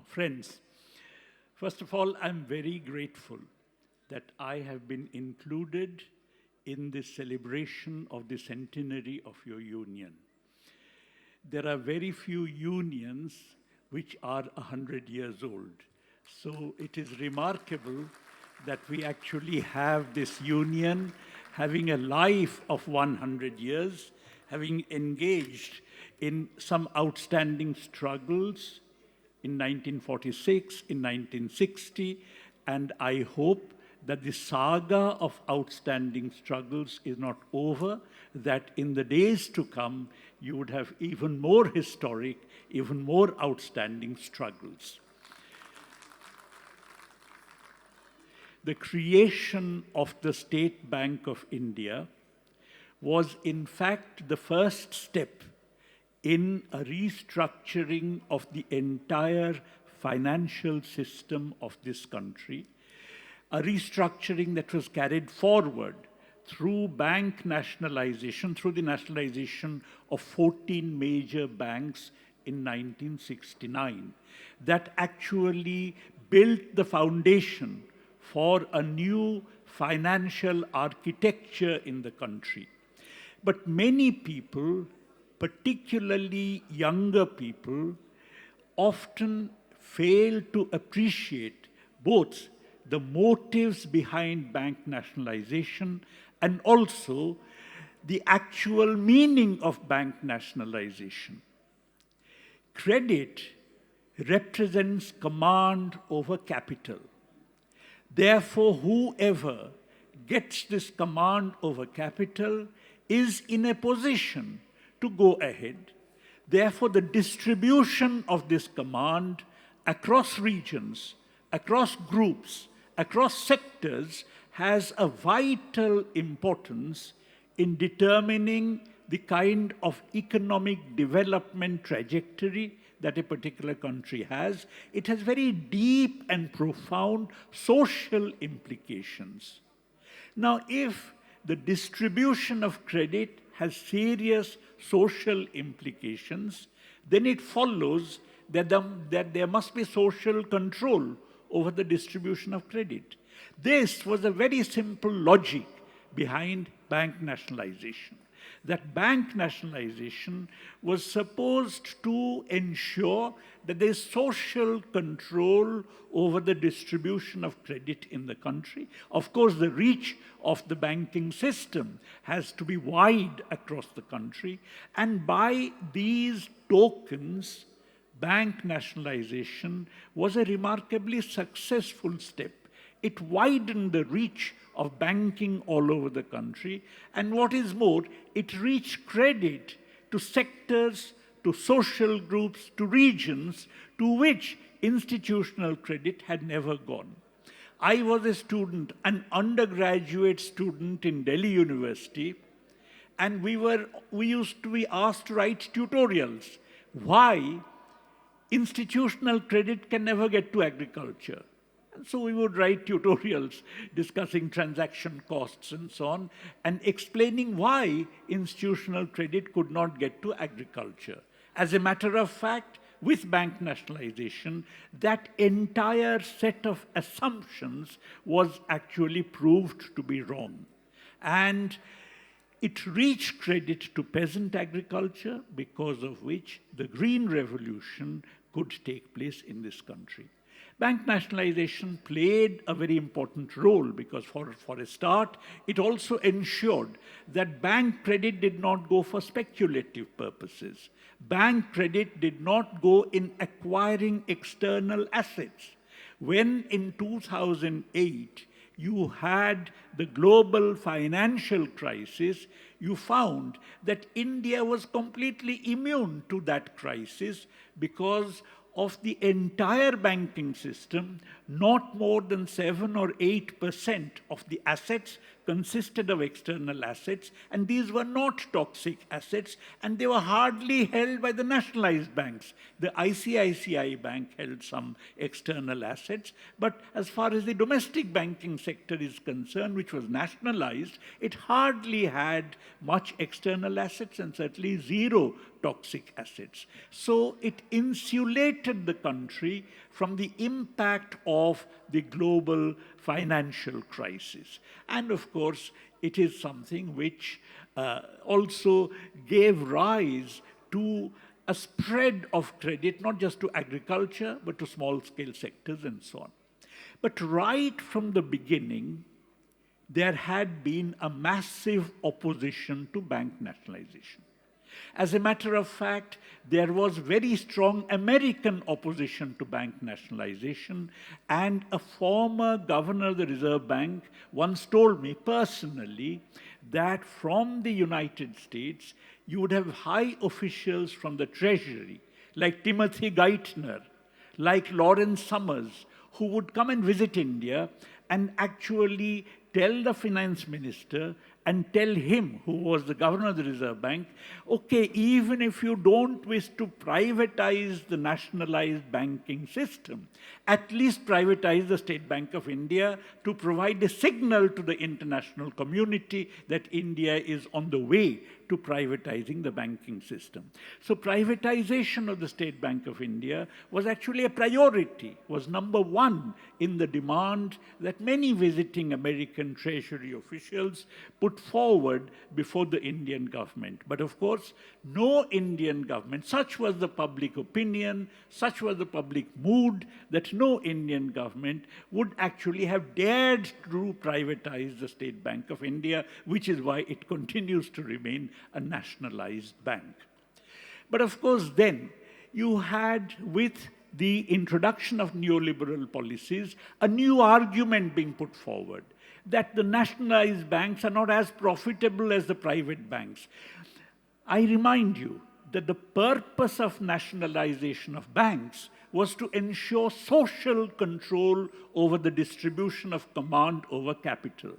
Friends, first of all, I'm very grateful that I have been included in this celebration of the centenary of your union. There are very few unions which are 100 years old. So it is remarkable that we actually have this union having a life of 100 years, having engaged in some outstanding struggles in 1946, in 1960, and I hope that the saga of outstanding struggles is not over, that in the days to come, you would have even more historic, even more outstanding struggles. The creation of the State Bank of India was in fact the first step in a restructuring of the entire financial system of this country, a restructuring that was carried forward through bank nationalization, through the nationalization of 14 major banks in 1969, that actually built the foundation for a new financial architecture in the country. But many people, particularly younger people, often fail to appreciate both the motives behind bank nationalization and also the actual meaning of bank nationalization. Credit represents command over capital. Therefore, whoever gets this command over capital is in a position to go ahead. Therefore, the distribution of this command across regions, across groups, across sectors has a vital importance in determining the kind of economic development trajectory that a particular country has. It has very deep and profound social implications. Now, if the distribution of credit has serious social implications, then it follows that there must be social control over the distribution of credit. This was a very simple logic behind bank nationalization. That bank nationalization was supposed to ensure that there is social control over the distribution of credit in the country. Of course, the reach of the banking system has to be wide across the country, and by these tokens, bank nationalization was a remarkably successful step. It widened the reach of banking all over the country, and what is more, it reached credit to sectors, to social groups, to regions to which institutional credit had never gone. I was a student, an undergraduate student in Delhi University, and we used to be asked to write tutorials. Why institutional credit can never get to agriculture? And so we would write tutorials discussing transaction costs and so on, and explaining why institutional credit could not get to agriculture. As a matter of fact, with bank nationalization, that entire set of assumptions was actually proved to be wrong. And it reached credit to peasant agriculture, because of which the Green Revolution could take place in this country. Bank nationalization played a very important role because for a start, it also ensured that bank credit did not go for speculative purposes. Bank credit did not go in acquiring external assets. When in 2008, you had the global financial crisis, you found that India was completely immune to that crisis because of the entire banking system. Not more than 7 or 8% of the assets consisted of external assets, and these were not toxic assets, and they were hardly held by the nationalized banks. The ICICI Bank held some external assets, but as far as the domestic banking sector is concerned, which was nationalized, it hardly had much external assets and certainly zero toxic assets. So it insulated the country from the impact of the global financial crisis. And of course, it is something which also gave rise to a spread of credit, not just to agriculture, but to small-scale sectors and so on. But right from the beginning, there had been a massive opposition to bank nationalization. As a matter of fact, there was very strong American opposition to bank nationalization, and a former governor of the Reserve Bank once told me personally that from the United States, you would have high officials from the Treasury, like Timothy Geithner, like Lawrence Summers, who would come and visit India and actually tell the finance minister and tell him, who was the governor of the Reserve Bank, okay, even if you don't wish to privatize the nationalized banking system, at least privatize the State Bank of India to provide a signal to the international community that India is on the way to privatizing the banking system. So privatization of the State Bank of India was actually a priority, was number one in the demand that many visiting American Treasury officials put forward before the Indian government. But of course, no Indian government, such was the public opinion, such was the public mood, that no Indian government would actually have dared to privatize the State Bank of India, which is why it continues to remain a nationalized bank. But of course, then you had, with the introduction of neoliberal policies, a new argument being put forward that the nationalized banks are not as profitable as the private banks. I remind you that the purpose of nationalization of banks was to ensure social control over the distribution of command over capital.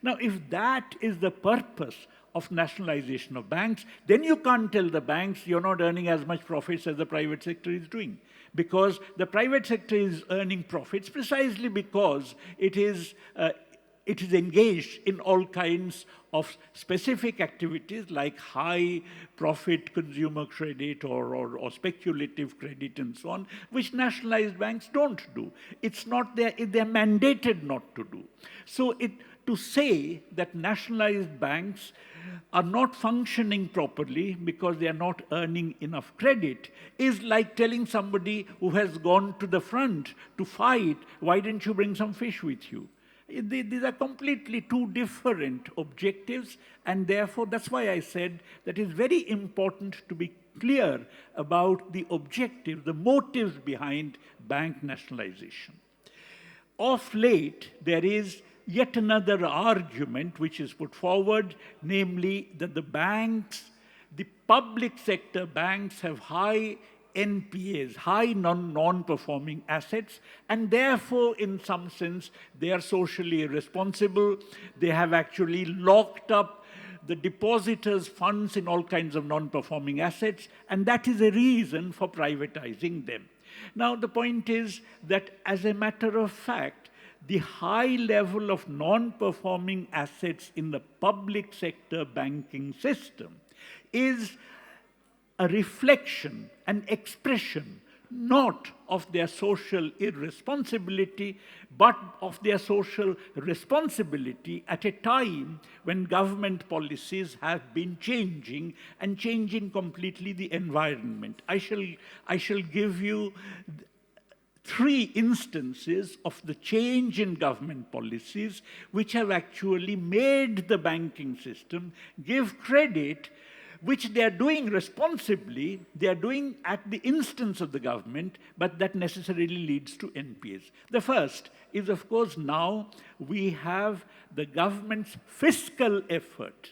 Now, if that is the purpose of nationalization of banks, then you can't tell the banks you're not earning as much profits as the private sector is doing. Because the private sector is earning profits precisely because it is engaged in all kinds of specific activities like high profit consumer credit or speculative credit and so on, which nationalized banks don't do. It's not they're mandated not to do. So to say that nationalized banks are not functioning properly because they are not earning enough credit is like telling somebody who has gone to the front to fight, why didn't you bring some fish with you? These are completely two different objectives, and therefore that's why I said that it's very important to be clear about the objective, the motives behind bank nationalization. Of late, there is yet another argument which is put forward, namely that the banks, the public sector banks, have high NPAs, high non-performing assets, and therefore, in some sense, they are socially irresponsible. They have actually locked up the depositors' funds in all kinds of non-performing assets, and that is a reason for privatizing them. Now, the point is that, as a matter of fact, the high level of non-performing assets in the public sector banking system is a reflection, an expression, not of their social irresponsibility, but of their social responsibility at a time when government policies have been changing and changing completely the environment. I shall give you three instances of the change in government policies which have actually made the banking system give credit, which they are doing responsibly, they are doing at the instance of the government, but that necessarily leads to NPAs. The first is, of course, now we have the government's fiscal effort.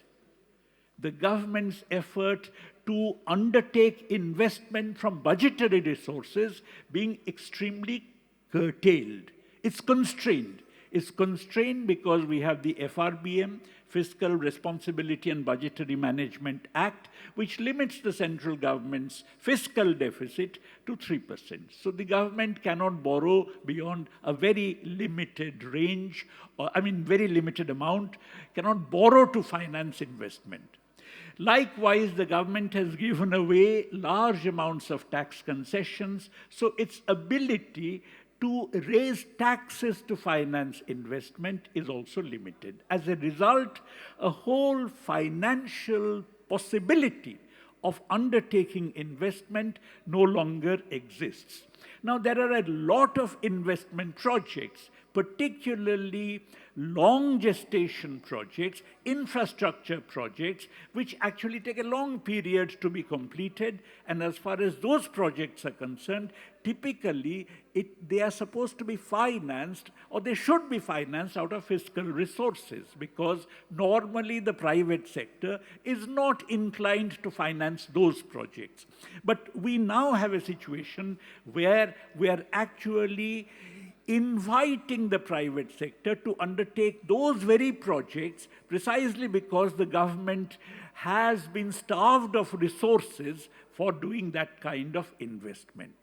The government's effort to undertake investment from budgetary resources being extremely curtailed. It's constrained. It's constrained because we have the FRBM, Fiscal Responsibility and Budgetary Management Act, which limits the central government's fiscal deficit to 3%. So the government cannot borrow beyond a very limited range, very limited amount, cannot borrow to finance investment. Likewise, the government has given away large amounts of tax concessions, so its ability to raise taxes to finance investment is also limited. As a result, a whole financial possibility of undertaking investment no longer exists. Now, there are a lot of investment projects, particularly long gestation projects, infrastructure projects, which actually take a long period to be completed. And as far as those projects are concerned, typically they are supposed to be financed, or they should be financed out of fiscal resources, because normally the private sector is not inclined to finance those projects. But we now have a situation where we are actually inviting the private sector to undertake those very projects precisely because the government has been starved of resources for doing that kind of investment.